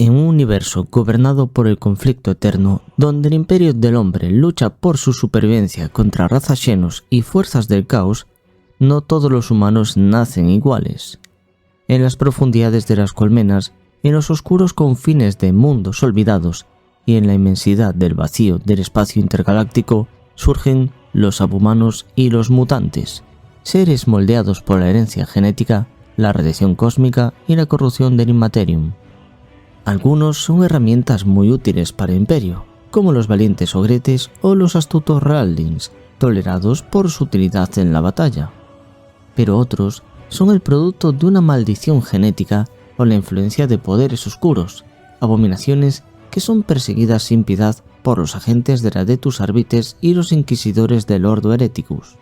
En un universo gobernado por el conflicto eterno, donde el imperio del hombre lucha por su supervivencia contra razas xenos y fuerzas del caos, no todos los humanos nacen iguales. En las profundidades de las colmenas, en los oscuros confines de mundos olvidados y en la inmensidad del vacío del espacio intergaláctico, surgen los abhumanos y los mutantes, seres moldeados por la herencia genética, la radiación cósmica y la corrupción del Immaterium. Algunos son herramientas muy útiles para el Imperio, como los valientes ogretes o los astutos Raldings, tolerados por su utilidad en la batalla. Pero otros son el producto de una maldición genética o la influencia de poderes oscuros, abominaciones que son perseguidas sin piedad por los agentes de la Adeptus Arbites y los inquisidores del Ordo Hereticus.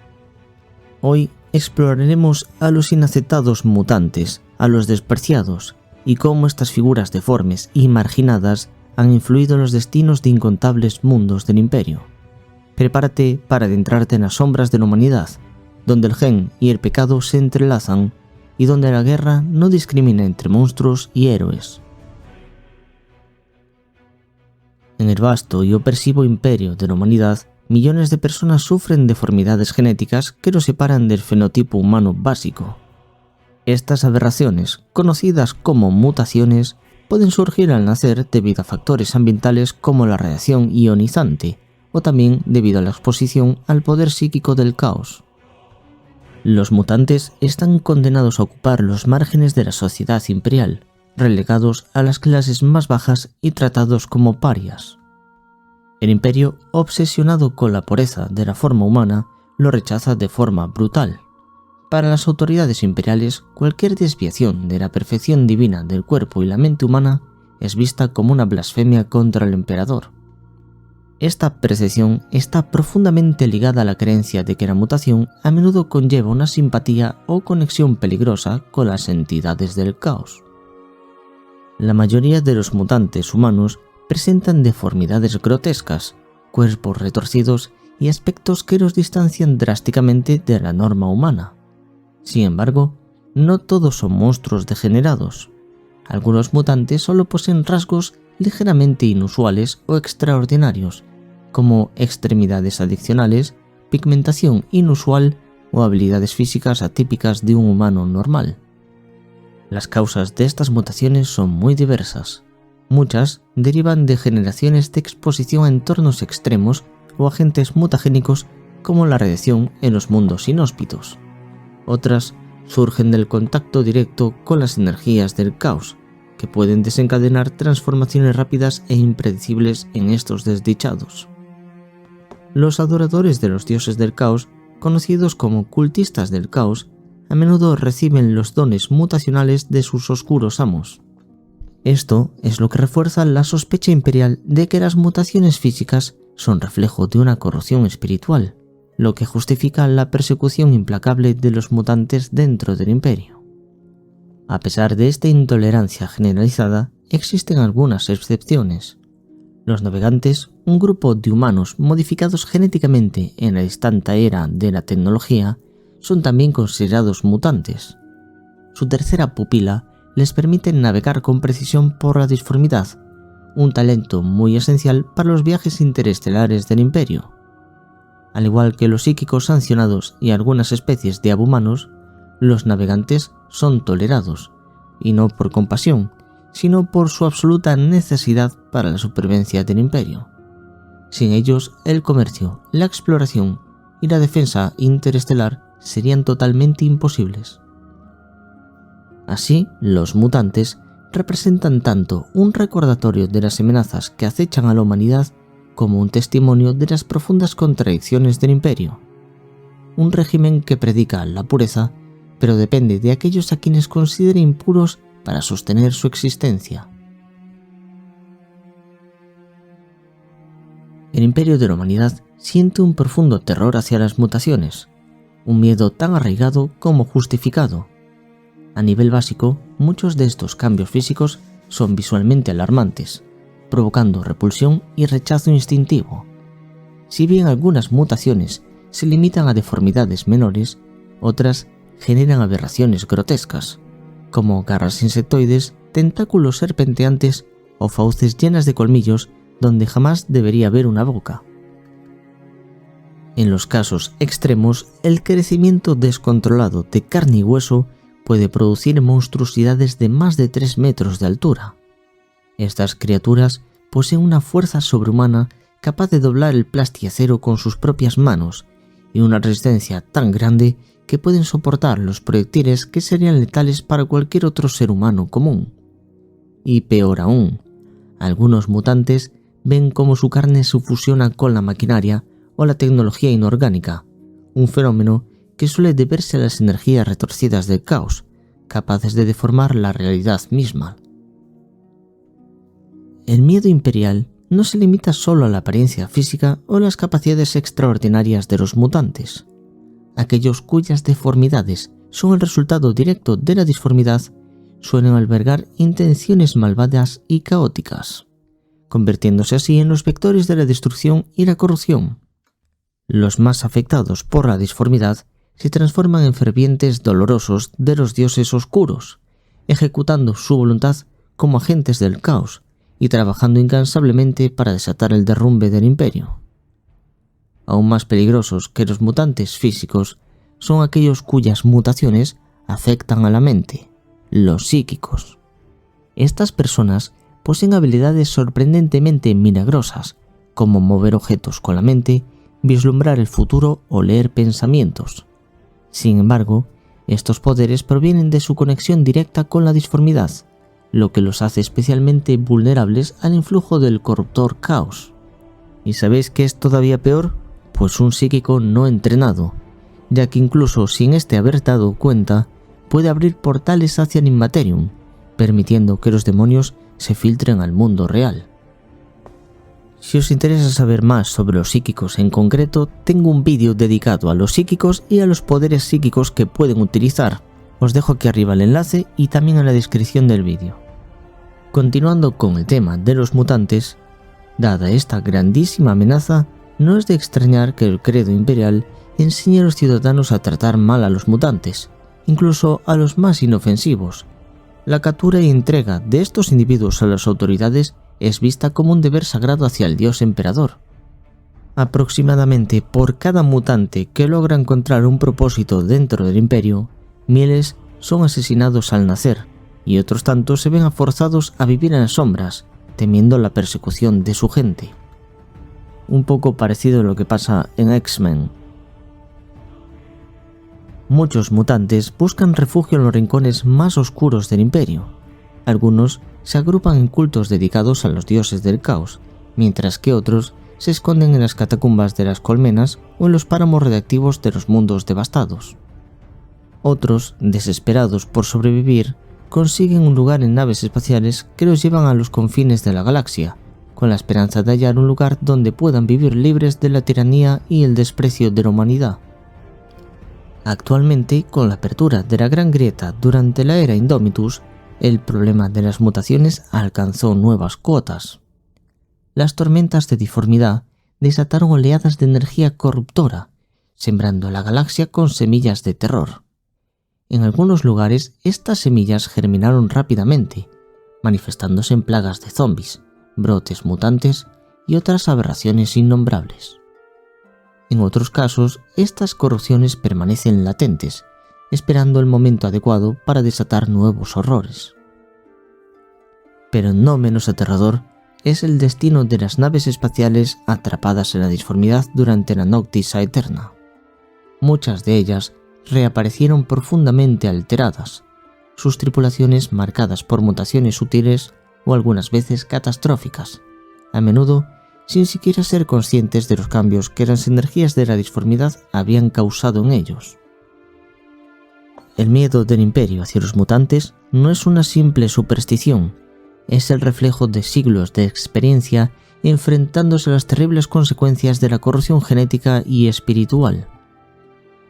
Hoy exploraremos a los inaceptados mutantes, a los despreciados, y cómo estas figuras deformes y marginadas han influido en los destinos de incontables mundos del Imperio. Prepárate para adentrarte en las sombras de la humanidad, donde el gen y el pecado se entrelazan y donde la guerra no discrimina entre monstruos y héroes. En el vasto y opresivo imperio de la humanidad, millones de personas sufren deformidades genéticas que los separan del fenotipo humano básico. Estas aberraciones, conocidas como mutaciones, pueden surgir al nacer debido a factores ambientales como la radiación ionizante, o también debido a la exposición al poder psíquico del caos. Los mutantes están condenados a ocupar los márgenes de la sociedad imperial, relegados a las clases más bajas y tratados como parias. El Imperio, obsesionado con la pureza de la forma humana, lo rechaza de forma brutal. Para las autoridades imperiales, cualquier desviación de la perfección divina del cuerpo y la mente humana es vista como una blasfemia contra el emperador. Esta percepción está profundamente ligada a la creencia de que la mutación a menudo conlleva una simpatía o conexión peligrosa con las entidades del caos. La mayoría de los mutantes humanos presentan deformidades grotescas, cuerpos retorcidos y aspectos que los distancian drásticamente de la norma humana. Sin embargo, no todos son monstruos degenerados. Algunos mutantes solo poseen rasgos ligeramente inusuales o extraordinarios, como extremidades adicionales, pigmentación inusual o habilidades físicas atípicas de un humano normal. Las causas de estas mutaciones son muy diversas. Muchas derivan de generaciones de exposición a entornos extremos o agentes mutagénicos como la radiación en los mundos inhóspitos. Otras surgen del contacto directo con las energías del caos, que pueden desencadenar transformaciones rápidas e impredecibles en estos desdichados. Los adoradores de los dioses del caos, conocidos como cultistas del caos, a menudo reciben los dones mutacionales de sus oscuros amos. Esto es lo que refuerza la sospecha imperial de que las mutaciones físicas son reflejo de una corrupción espiritual, lo que justifica la persecución implacable de los mutantes dentro del Imperio. A pesar de esta intolerancia generalizada, existen algunas excepciones. Los navegantes, un grupo de humanos modificados genéticamente en la distante era de la tecnología, son también considerados mutantes. Su tercera pupila les permite navegar con precisión por la disformidad, un talento muy esencial para los viajes interestelares del Imperio. Al igual que los psíquicos sancionados y algunas especies de abhumanos, los navegantes son tolerados, y no por compasión, sino por su absoluta necesidad para la supervivencia del Imperio. Sin ellos, el comercio, la exploración y la defensa interestelar serían totalmente imposibles. Así, los mutantes representan tanto un recordatorio de las amenazas que acechan a la humanidad como un testimonio de las profundas contradicciones del Imperio. Un régimen que predica la pureza, pero depende de aquellos a quienes considera impuros para sostener su existencia. El Imperio de la Humanidad siente un profundo terror hacia las mutaciones, un miedo tan arraigado como justificado. A nivel básico, muchos de estos cambios físicos son visualmente alarmantes, provocando repulsión y rechazo instintivo. Si bien algunas mutaciones se limitan a deformidades menores, otras generan aberraciones grotescas, como garras insectoides, tentáculos serpenteantes o fauces llenas de colmillos donde jamás debería haber una boca. En los casos extremos, el crecimiento descontrolado de carne y hueso puede producir monstruosidades de más de 3 metros de altura. Estas criaturas poseen una fuerza sobrehumana capaz de doblar el plasticacero con sus propias manos y una resistencia tan grande que pueden soportar los proyectiles que serían letales para cualquier otro ser humano común. Y peor aún, algunos mutantes ven cómo su carne se fusiona con la maquinaria o la tecnología inorgánica, un fenómeno que suele deberse a las energías retorcidas del caos, capaces de deformar la realidad misma. El miedo imperial no se limita solo a la apariencia física o las capacidades extraordinarias de los mutantes. Aquellos cuyas deformidades son el resultado directo de la disformidad suelen albergar intenciones malvadas y caóticas, convirtiéndose así en los vectores de la destrucción y la corrupción. Los más afectados por la disformidad se transforman en fervientes dolorosos de los dioses oscuros, ejecutando su voluntad como agentes del caos y trabajando incansablemente para desatar el derrumbe del imperio. Aún más peligrosos que los mutantes físicos son aquellos cuyas mutaciones afectan a la mente, los psíquicos. Estas personas poseen habilidades sorprendentemente milagrosas, como mover objetos con la mente, vislumbrar el futuro o leer pensamientos. Sin embargo, estos poderes provienen de su conexión directa con la disformidad, lo que los hace especialmente vulnerables al influjo del corruptor caos. ¿Y sabéis qué es todavía peor? Pues un psíquico no entrenado, ya que incluso sin este haber dado cuenta, puede abrir portales hacia el Immaterium, permitiendo que los demonios se filtren al mundo real. Si os interesa saber más sobre los psíquicos en concreto, tengo un vídeo dedicado a los psíquicos y a los poderes psíquicos que pueden utilizar. Os dejo aquí arriba el enlace y también en la descripción del vídeo. Continuando con el tema de los mutantes, dada esta grandísima amenaza, no es de extrañar que el credo imperial enseñe a los ciudadanos a tratar mal a los mutantes, incluso a los más inofensivos. La captura y entrega de estos individuos a las autoridades es vista como un deber sagrado hacia el dios emperador. Aproximadamente por cada mutante que logra encontrar un propósito dentro del imperio, miles son asesinados al nacer y otros tantos se ven forzados a vivir en las sombras, temiendo la persecución de su gente. Un poco parecido a lo que pasa en X-Men. Muchos mutantes buscan refugio en los rincones más oscuros del imperio. Algunos se agrupan en cultos dedicados a los dioses del caos, mientras que otros se esconden en las catacumbas de las colmenas o en los páramos radiactivos de los mundos devastados. Otros, desesperados por sobrevivir, consiguen un lugar en naves espaciales que los llevan a los confines de la galaxia, con la esperanza de hallar un lugar donde puedan vivir libres de la tiranía y el desprecio de la humanidad. Actualmente, con la apertura de la Gran Grieta durante la era Indomitus, el problema de las mutaciones alcanzó nuevas cotas. Las tormentas de disformidad desataron oleadas de energía corruptora, sembrando la galaxia con semillas de terror. En algunos lugares, estas semillas germinaron rápidamente, manifestándose en plagas de zombies, brotes mutantes y otras aberraciones innombrables. En otros casos, estas corrupciones permanecen latentes, esperando el momento adecuado para desatar nuevos horrores. Pero no menos aterrador es el destino de las naves espaciales atrapadas en la disformidad durante la Noctis Aeterna. Muchas de ellas reaparecieron profundamente alteradas, sus tripulaciones marcadas por mutaciones sutiles o algunas veces catastróficas, a menudo sin siquiera ser conscientes de los cambios que las energías de la disformidad habían causado en ellos. El miedo del imperio hacia los mutantes no es una simple superstición, es el reflejo de siglos de experiencia enfrentándose a las terribles consecuencias de la corrupción genética y espiritual.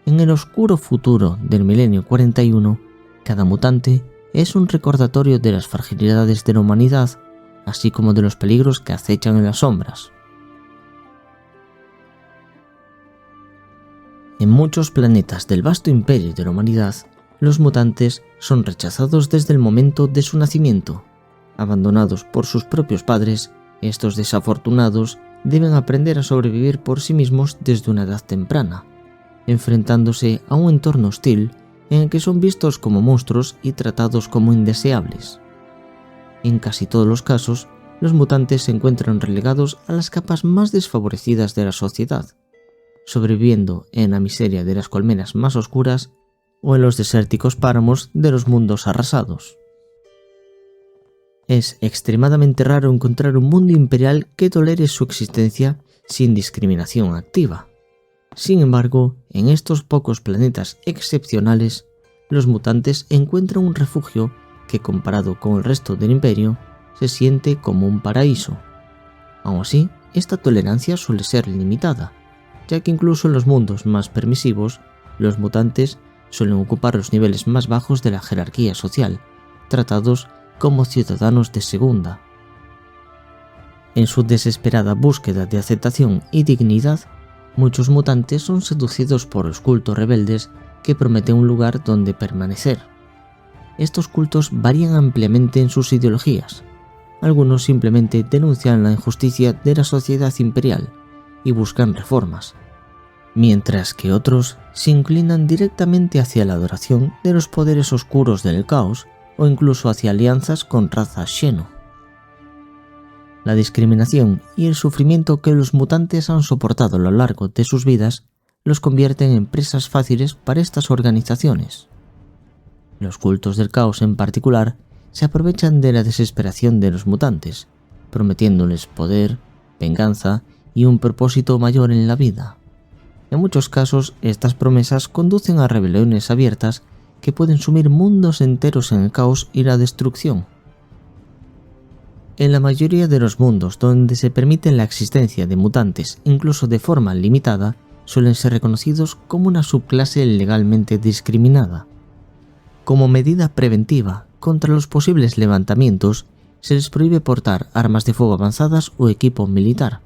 En el oscuro futuro del milenio 41, cada mutante es un recordatorio de las fragilidades de la humanidad, así como de los peligros que acechan en las sombras. En muchos planetas del vasto imperio de la humanidad, los mutantes son rechazados desde el momento de su nacimiento. Abandonados por sus propios padres, estos desafortunados deben aprender a sobrevivir por sí mismos desde una edad temprana, enfrentándose a un entorno hostil en el que son vistos como monstruos y tratados como indeseables. En casi todos los casos, los mutantes se encuentran relegados a las capas más desfavorecidas de la sociedad, sobreviviendo en la miseria de las colmenas más oscuras o en los desérticos páramos de los mundos arrasados. Es extremadamente raro encontrar un mundo imperial que tolere su existencia sin discriminación activa. Sin embargo, en estos pocos planetas excepcionales, los mutantes encuentran un refugio que, comparado con el resto del imperio, se siente como un paraíso. Aun así, esta tolerancia suele ser limitada, ya que incluso en los mundos más permisivos, los mutantes suelen ocupar los niveles más bajos de la jerarquía social, tratados como ciudadanos de segunda. En su desesperada búsqueda de aceptación y dignidad, muchos mutantes son seducidos por los cultos rebeldes que prometen un lugar donde permanecer. Estos cultos varían ampliamente en sus ideologías. Algunos simplemente denuncian la injusticia de la sociedad imperial y buscan reformas, mientras que otros se inclinan directamente hacia la adoración de los poderes oscuros del caos o incluso hacia alianzas con razas Xeno. La discriminación y el sufrimiento que los mutantes han soportado a lo largo de sus vidas los convierten en presas fáciles para estas organizaciones. Los cultos del caos en particular se aprovechan de la desesperación de los mutantes, prometiéndoles poder, venganza y un propósito mayor en la vida. En muchos casos, estas promesas conducen a rebeliones abiertas que pueden sumir mundos enteros en el caos y la destrucción. En la mayoría de los mundos donde se permite la existencia de mutantes, incluso de forma limitada, suelen ser reconocidos como una subclase legalmente discriminada. Como medida preventiva contra los posibles levantamientos, se les prohíbe portar armas de fuego avanzadas o equipo militar.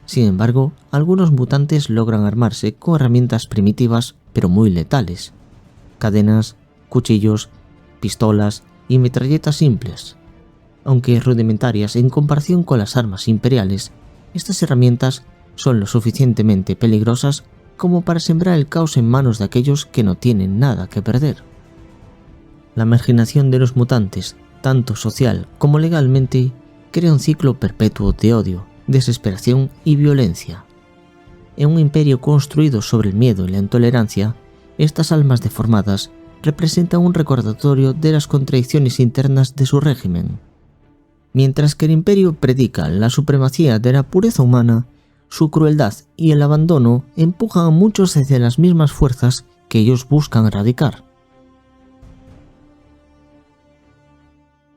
Sin embargo, algunos mutantes logran armarse con herramientas primitivas pero muy letales: cadenas, cuchillos, pistolas y metralletas simples. Aunque rudimentarias en comparación con las armas imperiales, estas herramientas son lo suficientemente peligrosas como para sembrar el caos en manos de aquellos que no tienen nada que perder. La marginación de los mutantes, tanto social como legalmente, crea un ciclo perpetuo de odio, desesperación y violencia. En un imperio construido sobre el miedo y la intolerancia, estas almas deformadas representan un recordatorio de las contradicciones internas de su régimen. Mientras que el imperio predica la supremacía de la pureza humana, su crueldad y el abandono empujan a muchos hacia las mismas fuerzas que ellos buscan erradicar.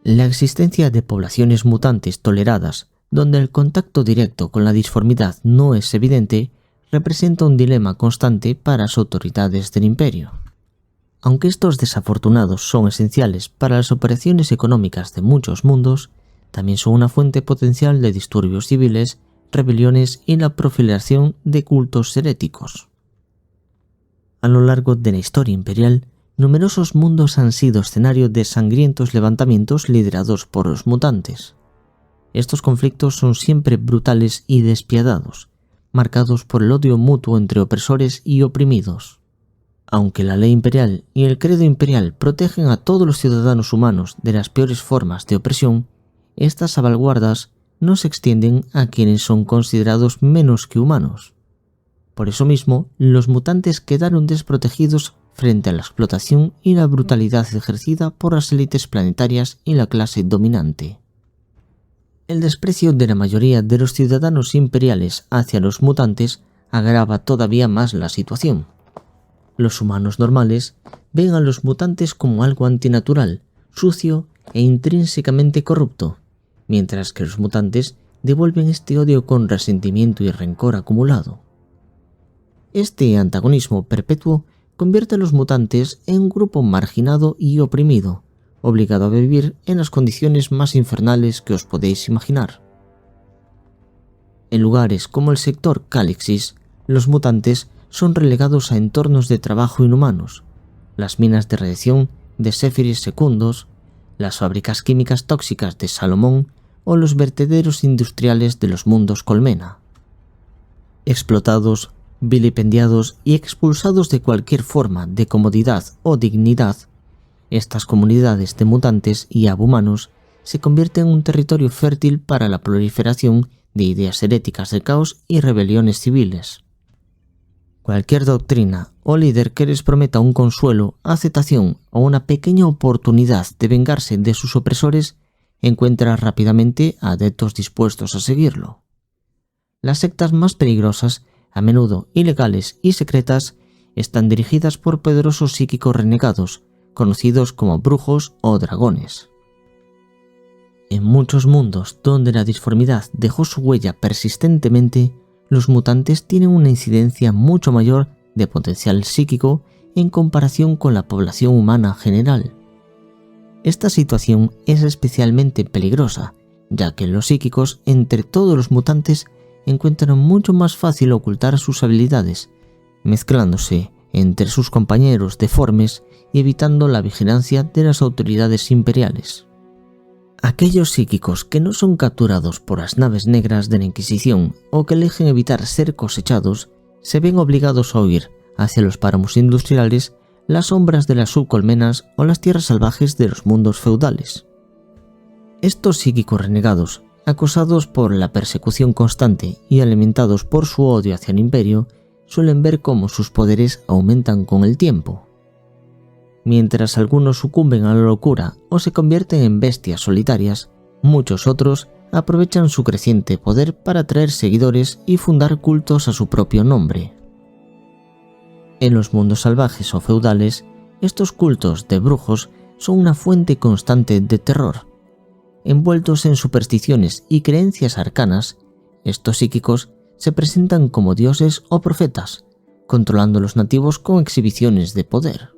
La existencia de poblaciones mutantes toleradas, donde el contacto directo con la disformidad no es evidente, representa un dilema constante para las autoridades del imperio. Aunque estos desafortunados son esenciales para las operaciones económicas de muchos mundos, también son una fuente potencial de disturbios civiles, rebeliones y la proliferación de cultos heréticos. A lo largo de la historia imperial, numerosos mundos han sido escenario de sangrientos levantamientos liderados por los mutantes. Estos conflictos son siempre brutales y despiadados, marcados por el odio mutuo entre opresores y oprimidos. Aunque la ley imperial y el credo imperial protegen a todos los ciudadanos humanos de las peores formas de opresión, estas salvaguardas no se extienden a quienes son considerados menos que humanos. Por eso mismo, los mutantes quedaron desprotegidos frente a la explotación y la brutalidad ejercida por las élites planetarias y la clase dominante. El desprecio de la mayoría de los ciudadanos imperiales hacia los mutantes agrava todavía más la situación. Los humanos normales ven a los mutantes como algo antinatural, sucio e intrínsecamente corrupto, mientras que los mutantes devuelven este odio con resentimiento y rencor acumulado. Este antagonismo perpetuo convierte a los mutantes en un grupo marginado y oprimido, obligado a vivir en las condiciones más infernales que os podéis imaginar. En lugares como el sector Calixis, los mutantes son relegados a entornos de trabajo inhumanos, las minas de radiación de Zephyris Secundus, las fábricas químicas tóxicas de Salomón o los vertederos industriales de los mundos colmena. Explotados, vilipendiados y expulsados de cualquier forma de comodidad o dignidad, estas comunidades de mutantes y abhumanos se convierten en un territorio fértil para la proliferación de ideas heréticas de caos y rebeliones civiles. Cualquier doctrina o líder que les prometa un consuelo, aceptación o una pequeña oportunidad de vengarse de sus opresores encuentra rápidamente adeptos dispuestos a seguirlo. Las sectas más peligrosas, a menudo ilegales y secretas, están dirigidas por poderosos psíquicos renegados, conocidos como brujos o dragones. En muchos mundos donde la disformidad dejó su huella persistentemente, los mutantes tienen una incidencia mucho mayor de potencial psíquico en comparación con la población humana general. Esta situación es especialmente peligrosa, ya que los psíquicos entre todos los mutantes encuentran mucho más fácil ocultar sus habilidades, mezclándose entre sus compañeros deformes y evitando la vigilancia de las autoridades imperiales. Aquellos psíquicos que no son capturados por las naves negras de la Inquisición o que eligen evitar ser cosechados se ven obligados a huir hacia los páramos industriales, las sombras de las subcolmenas o las tierras salvajes de los mundos feudales. Estos psíquicos renegados, acosados por la persecución constante y alimentados por su odio hacia el imperio, suelen ver cómo sus poderes aumentan con el tiempo. Mientras algunos sucumben a la locura o se convierten en bestias solitarias, muchos otros aprovechan su creciente poder para atraer seguidores y fundar cultos a su propio nombre. En los mundos salvajes o feudales, estos cultos de brujos son una fuente constante de terror. Envueltos en supersticiones y creencias arcanas, estos psíquicos se presentan como dioses o profetas, controlando a los nativos con exhibiciones de poder.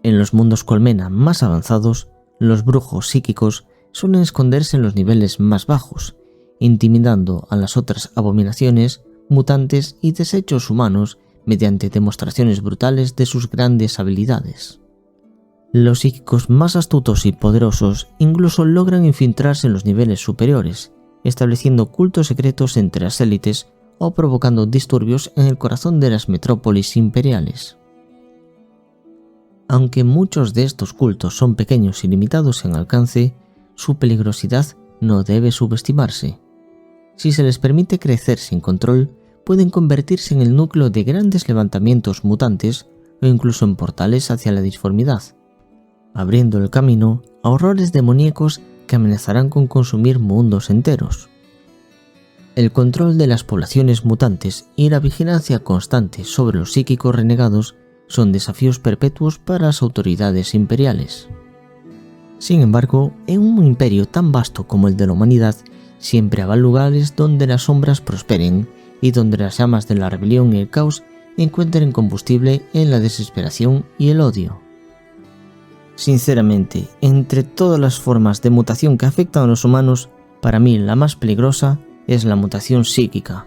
En los mundos colmena más avanzados, los brujos psíquicos suelen esconderse en los niveles más bajos, intimidando a las otras abominaciones, mutantes y desechos humanos mediante demostraciones brutales de sus grandes habilidades. Los psíquicos más astutos y poderosos incluso logran infiltrarse en los niveles superiores, estableciendo cultos secretos entre las élites o provocando disturbios en el corazón de las metrópolis imperiales. Aunque muchos de estos cultos son pequeños y limitados en alcance, su peligrosidad no debe subestimarse. Si se les permite crecer sin control, pueden convertirse en el núcleo de grandes levantamientos mutantes o incluso en portales hacia la disformidad, abriendo el camino a horrores demoníacos que amenazarán con consumir mundos enteros. El control de las poblaciones mutantes y la vigilancia constante sobre los psíquicos renegados son desafíos perpetuos para las autoridades imperiales. Sin embargo, en un imperio tan vasto como el de la humanidad, siempre habrá lugares donde las sombras prosperen y donde las llamas de la rebelión y el caos encuentren combustible en la desesperación y el odio. Sinceramente, entre todas las formas de mutación que afectan a los humanos, para mí la más peligrosa es la mutación psíquica.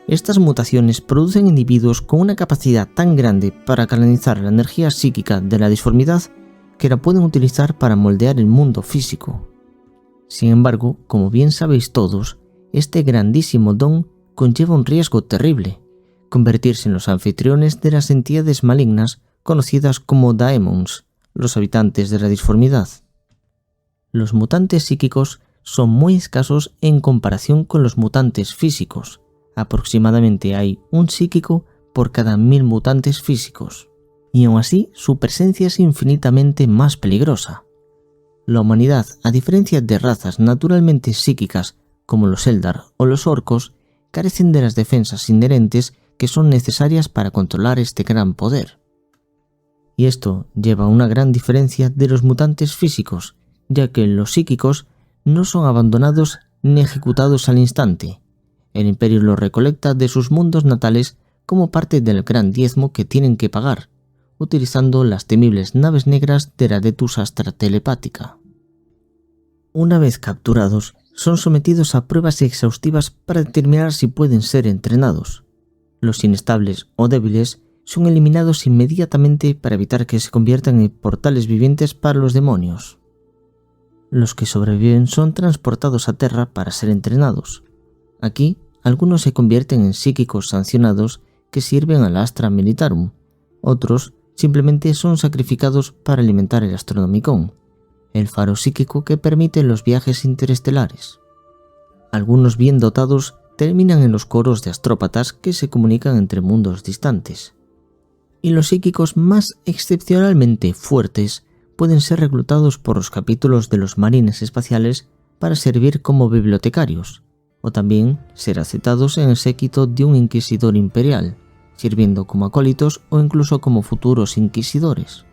Estas mutaciones producen individuos con una capacidad tan grande para canalizar la energía psíquica de la disformidad que la pueden utilizar para moldear el mundo físico. Sin embargo, como bien sabéis todos, este grandísimo don conlleva un riesgo terrible: convertirse en los anfitriones de las entidades malignas conocidas como daemons, los habitantes de la disformidad. Los mutantes psíquicos son muy escasos en comparación con los mutantes físicos. Aproximadamente hay un psíquico por cada 1000 mutantes físicos, y aún así su presencia es infinitamente más peligrosa. La humanidad, a diferencia de razas naturalmente psíquicas como los Eldar o los orcos, carecen de las defensas inherentes que son necesarias para controlar este gran poder. Y esto lleva a una gran diferencia de los mutantes físicos, ya que los psíquicos no son abandonados ni ejecutados al instante. El imperio los recolecta de sus mundos natales como parte del gran diezmo que tienen que pagar, utilizando las temibles naves negras de la Detus Astra telepática. Una vez capturados, son sometidos a pruebas exhaustivas para determinar si pueden ser entrenados. Los inestables o débiles son eliminados inmediatamente para evitar que se conviertan en portales vivientes para los demonios. Los que sobreviven son transportados a Terra para ser entrenados. Aquí, algunos se convierten en psíquicos sancionados que sirven al Astra Militarum. Otros simplemente son sacrificados para alimentar el Astronomicon, el faro psíquico que permite los viajes interestelares. Algunos bien dotados terminan en los coros de astrópatas que se comunican entre mundos distantes. Y los psíquicos más excepcionalmente fuertes pueden ser reclutados por los capítulos de los marines espaciales para servir como bibliotecarios, o también ser aceptados en el séquito de un inquisidor imperial, sirviendo como acólitos o incluso como futuros inquisidores.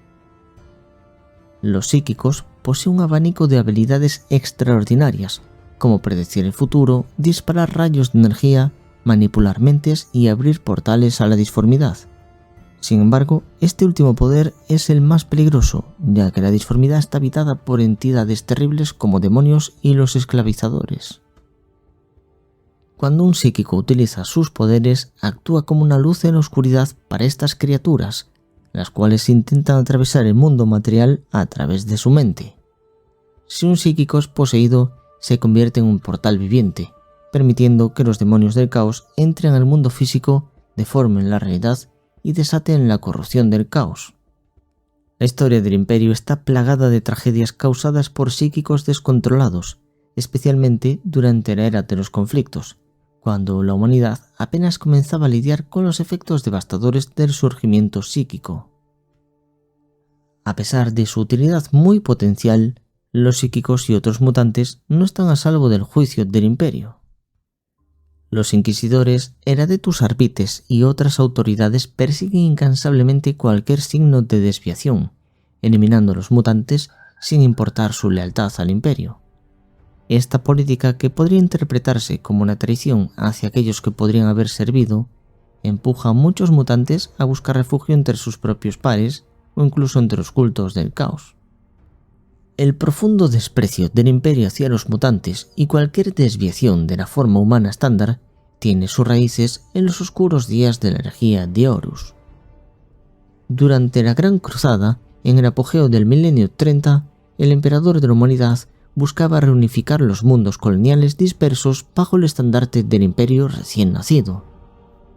Los psíquicos poseen un abanico de habilidades extraordinarias, como predecir el futuro, disparar rayos de energía, manipular mentes y abrir portales a la disformidad. Sin embargo, este último poder es el más peligroso, ya que la disformidad está habitada por entidades terribles como demonios y los esclavizadores. Cuando un psíquico utiliza sus poderes, actúa como una luz en la oscuridad para estas criaturas, las cuales intentan atravesar el mundo material a través de su mente. Si un psíquico es poseído, se convierte en un portal viviente, permitiendo que los demonios del caos entren al mundo físico, deformen la realidad y desaten la corrupción del caos. La historia del Imperio está plagada de tragedias causadas por psíquicos descontrolados, especialmente durante la era de los conflictos, cuando la humanidad apenas comenzaba a lidiar con los efectos devastadores del surgimiento psíquico. A pesar de su utilidad muy potencial, los psíquicos y otros mutantes no están a salvo del juicio del Imperio. Los inquisidores, Eradetus Arbites y otras autoridades persiguen incansablemente cualquier signo de desviación, eliminando a los mutantes sin importar su lealtad al Imperio. Esta política, que podría interpretarse como una traición hacia aquellos que podrían haber servido, empuja a muchos mutantes a buscar refugio entre sus propios pares o incluso entre los cultos del caos. El profundo desprecio del Imperio hacia los mutantes y cualquier desviación de la forma humana estándar tiene sus raíces en los oscuros días de la herejía de Horus. Durante la Gran Cruzada, en el apogeo del milenio 30, el emperador de la humanidad buscaba reunificar los mundos coloniales dispersos bajo el estandarte del Imperio recién nacido.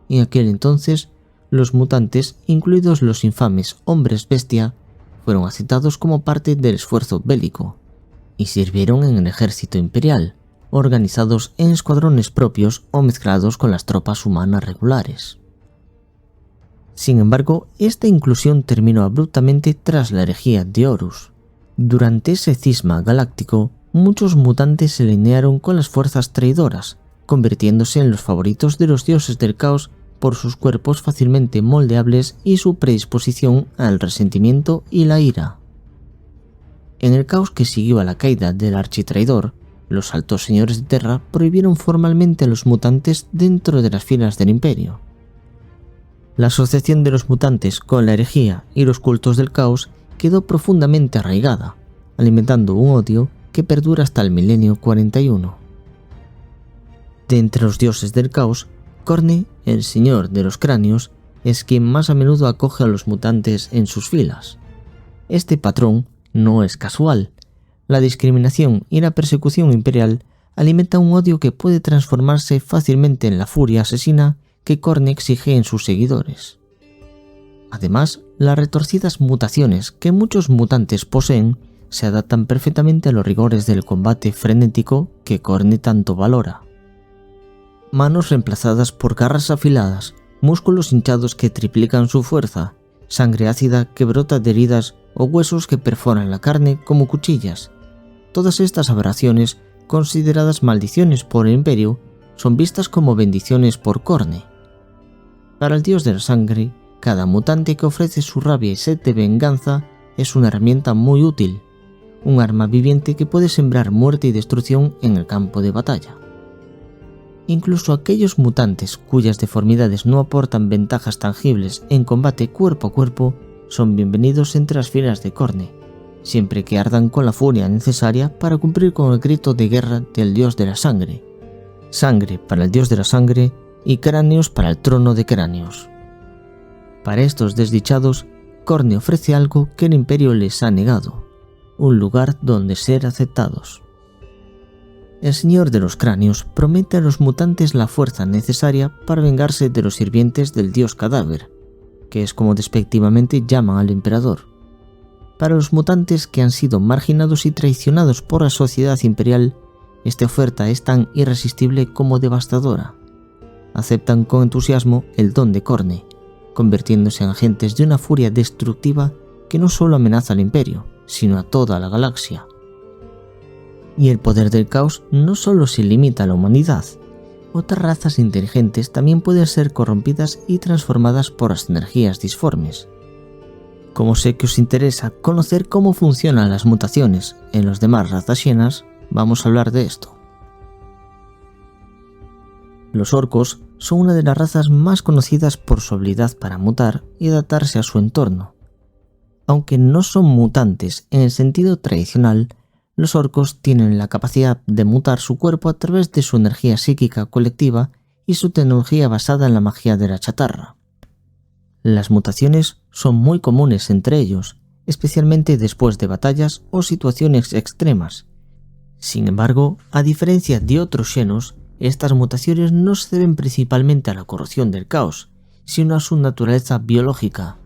En aquel entonces, los mutantes, incluidos los infames hombres bestia, fueron aceptados como parte del esfuerzo bélico y sirvieron en el ejército imperial, organizados en escuadrones propios o mezclados con las tropas humanas regulares. Sin embargo, esta inclusión terminó abruptamente tras la herejía de Horus. Durante ese cisma galáctico, muchos mutantes se alinearon con las fuerzas traidoras, convirtiéndose en los favoritos de los dioses del caos por sus cuerpos fácilmente moldeables y su predisposición al resentimiento y la ira. En el caos que siguió a la caída del architraidor, los altos señores de Terra prohibieron formalmente a los mutantes dentro de las filas del Imperio. La asociación de los mutantes con la herejía y los cultos del caos quedó profundamente arraigada, alimentando un odio que perdura hasta el milenio 41. De entre los dioses del caos, Khorne, el señor de los cráneos, es quien más a menudo acoge a los mutantes en sus filas. Este patrón no es casual. La discriminación y la persecución imperial alimentan un odio que puede transformarse fácilmente en la furia asesina que Khorne exige en sus seguidores. Además, las retorcidas mutaciones que muchos mutantes poseen se adaptan perfectamente a los rigores del combate frenético que Khorne tanto valora. Manos reemplazadas por garras afiladas, músculos hinchados que triplican su fuerza, sangre ácida que brota de heridas o huesos que perforan la carne como cuchillas. Todas estas aberraciones, consideradas maldiciones por el Imperio, son vistas como bendiciones por Khorne. Para el dios de la sangre, cada mutante que ofrece su rabia y sed de venganza es una herramienta muy útil, un arma viviente que puede sembrar muerte y destrucción en el campo de batalla. Incluso aquellos mutantes cuyas deformidades no aportan ventajas tangibles en combate cuerpo a cuerpo son bienvenidos entre las filas de Khorne, siempre que ardan con la furia necesaria para cumplir con el grito de guerra del dios de la sangre. Sangre para el dios de la sangre y cráneos para el trono de cráneos. Para estos desdichados, Khorne ofrece algo que el Imperio les ha negado: un lugar donde ser aceptados. El Señor de los Cráneos promete a los mutantes la fuerza necesaria para vengarse de los sirvientes del dios cadáver, que es como despectivamente llaman al emperador. Para los mutantes que han sido marginados y traicionados por la sociedad imperial, esta oferta es tan irresistible como devastadora. Aceptan con entusiasmo el don de Khorne, convirtiéndose en agentes de una furia destructiva que no solo amenaza al imperio, sino a toda la galaxia. Y el poder del caos no solo se limita a la humanidad. Otras razas inteligentes también pueden ser corrompidas y transformadas por las energías disformes. Como sé que os interesa conocer cómo funcionan las mutaciones en los demás razas xenas, vamos a hablar de esto. Los orcos son una de las razas más conocidas por su habilidad para mutar y adaptarse a su entorno. Aunque no son mutantes en el sentido tradicional, los orcos tienen la capacidad de mutar su cuerpo a través de su energía psíquica colectiva y su tecnología basada en la magia de la chatarra. Las mutaciones son muy comunes entre ellos, especialmente después de batallas o situaciones extremas. Sin embargo, a diferencia de otros xenos, estas mutaciones no se deben principalmente a la corrupción del caos, sino a su naturaleza biológica.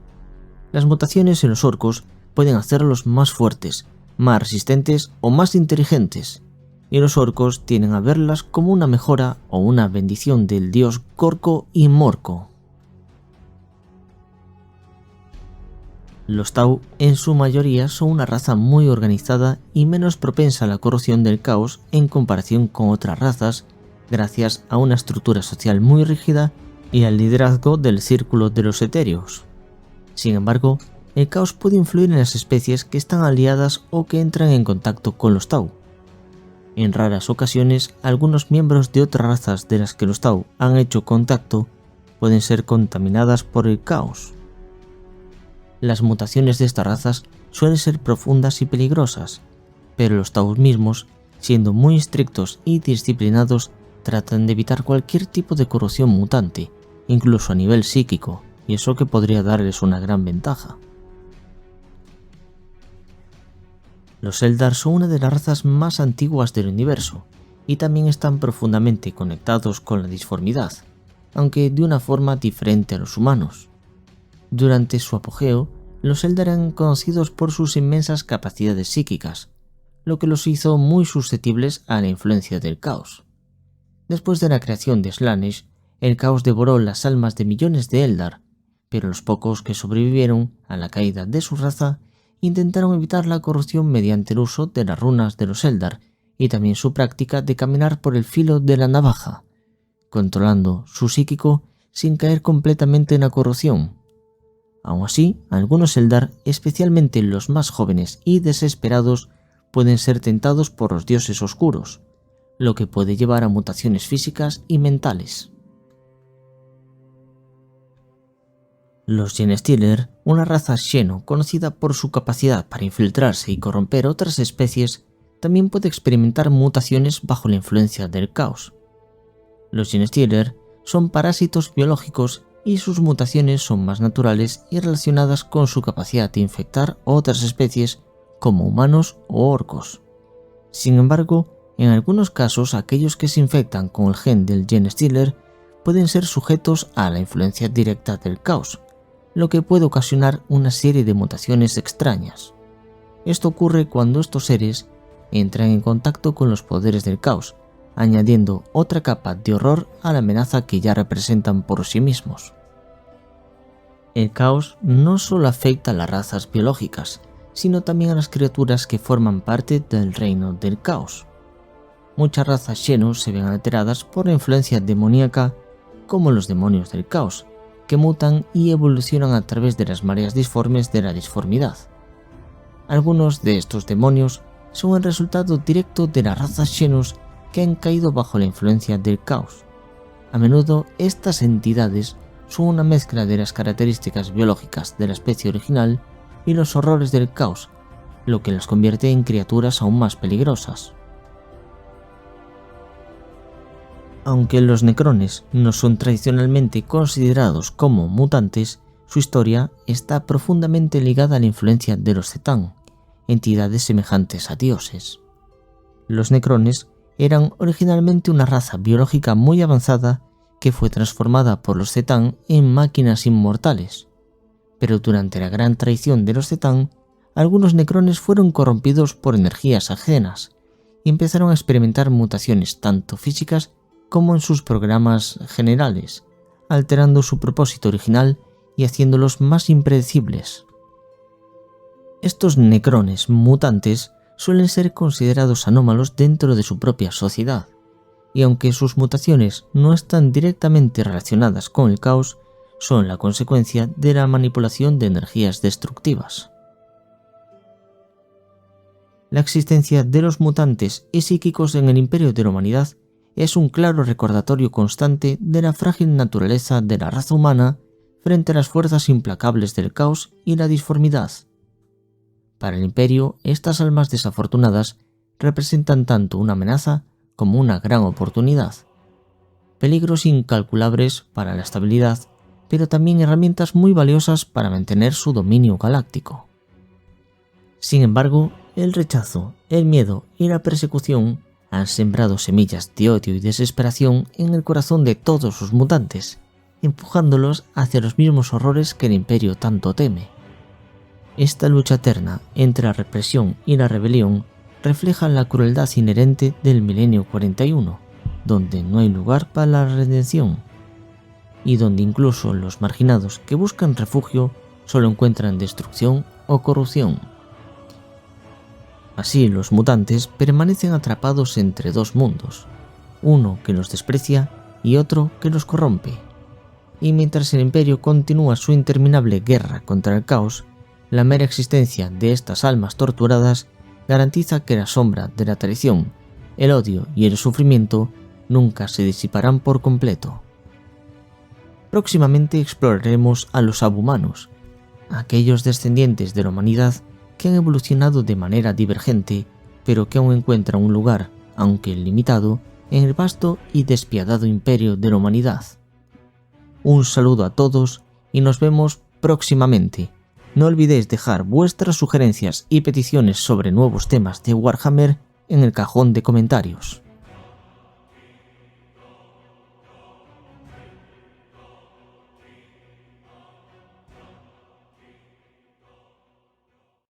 Las mutaciones en los orcos pueden hacerlos más fuertes, más resistentes o más inteligentes, y los orcos tienden a verlas como una mejora o una bendición del dios Gorko y Morko. Los Tau en su mayoría son una raza muy organizada y menos propensa a la corrupción del caos en comparación con otras razas, gracias a una estructura social muy rígida y al liderazgo del círculo de los etéreos. Sin embargo, el caos puede influir en las especies que están aliadas o que entran en contacto con los Tau. En raras ocasiones, algunos miembros de otras razas de las que los Tau han hecho contacto pueden ser contaminadas por el caos. Las mutaciones de estas razas suelen ser profundas y peligrosas, pero los Tau mismos, siendo muy estrictos y disciplinados, tratan de evitar cualquier tipo de corrupción mutante, incluso a nivel psíquico, y eso que podría darles una gran ventaja. Los Eldar son una de las razas más antiguas del universo, y también están profundamente conectados con la disformidad, aunque de una forma diferente a los humanos. Durante su apogeo, los Eldar eran conocidos por sus inmensas capacidades psíquicas, lo que los hizo muy susceptibles a la influencia del caos. Después de la creación de Slaanesh, el caos devoró las almas de millones de Eldar, pero los pocos que sobrevivieron a la caída de su raza intentaron evitar la corrupción mediante el uso de las runas de los Eldar y también su práctica de caminar por el filo de la navaja, controlando su psíquico sin caer completamente en la corrupción. Aun así, algunos Eldar, especialmente los más jóvenes y desesperados, pueden ser tentados por los dioses oscuros, lo que puede llevar a mutaciones físicas y mentales. Los Genestealer, una raza xeno conocida por su capacidad para infiltrarse y corromper otras especies, también puede experimentar mutaciones bajo la influencia del caos. Los Genestealer son parásitos biológicos y sus mutaciones son más naturales y relacionadas con su capacidad de infectar otras especies como humanos o orcos. Sin embargo, en algunos casos aquellos que se infectan con el gen del Genestealer pueden ser sujetos a la influencia directa del caos, lo que puede ocasionar una serie de mutaciones extrañas. Esto ocurre cuando estos seres entran en contacto con los poderes del caos, añadiendo otra capa de horror a la amenaza que ya representan por sí mismos. El caos no solo afecta a las razas biológicas, sino también a las criaturas que forman parte del reino del caos. Muchas razas xeno se ven alteradas por la influencia demoníaca, como los demonios del caos, que mutan y evolucionan a través de las mareas disformes de la disformidad. Algunos de estos demonios son el resultado directo de las razas xenos que han caído bajo la influencia del caos. A menudo estas entidades son una mezcla de las características biológicas de la especie original y los horrores del caos, lo que las convierte en criaturas aún más peligrosas. Aunque los necrones no son tradicionalmente considerados como mutantes, su historia está profundamente ligada a la influencia de los C'tan, entidades semejantes a dioses. Los necrones eran originalmente una raza biológica muy avanzada que fue transformada por los Zetán en máquinas inmortales, pero durante la gran traición de los Zetán, algunos necrones fueron corrompidos por energías ajenas y empezaron a experimentar mutaciones tanto físicas como en sus programas generales, alterando su propósito original y haciéndolos más impredecibles. Estos necrones mutantes suelen ser considerados anómalos dentro de su propia sociedad, y aunque sus mutaciones no están directamente relacionadas con el caos, son la consecuencia de la manipulación de energías destructivas. La existencia de los mutantes y psíquicos en el imperio de la humanidad es un claro recordatorio constante de la frágil naturaleza de la raza humana frente a las fuerzas implacables del caos y la disformidad. Para el imperio, estas almas desafortunadas representan tanto una amenaza como una gran oportunidad, peligros incalculables para la estabilidad, pero también herramientas muy valiosas para mantener su dominio galáctico. Sin embargo, el rechazo, el miedo y la persecución han sembrado semillas de odio y desesperación en el corazón de todos los mutantes, empujándolos hacia los mismos horrores que el imperio tanto teme. Esta lucha eterna entre la represión y la rebelión refleja la crueldad inherente del milenio 41, donde no hay lugar para la redención, y donde incluso los marginados que buscan refugio solo encuentran destrucción o corrupción. Así, los mutantes permanecen atrapados entre dos mundos, uno que los desprecia y otro que los corrompe. Y mientras el imperio continúa su interminable guerra contra el caos, la mera existencia de estas almas torturadas garantiza que la sombra de la traición, el odio y el sufrimiento nunca se disiparán por completo. Próximamente exploraremos a los abhumanos, aquellos descendientes de la humanidad que han evolucionado de manera divergente, pero que aún encuentran un lugar, aunque limitado, en el vasto y despiadado imperio de la humanidad. Un saludo a todos y nos vemos próximamente. No olvidéis dejar vuestras sugerencias y peticiones sobre nuevos temas de Warhammer en el cajón de comentarios.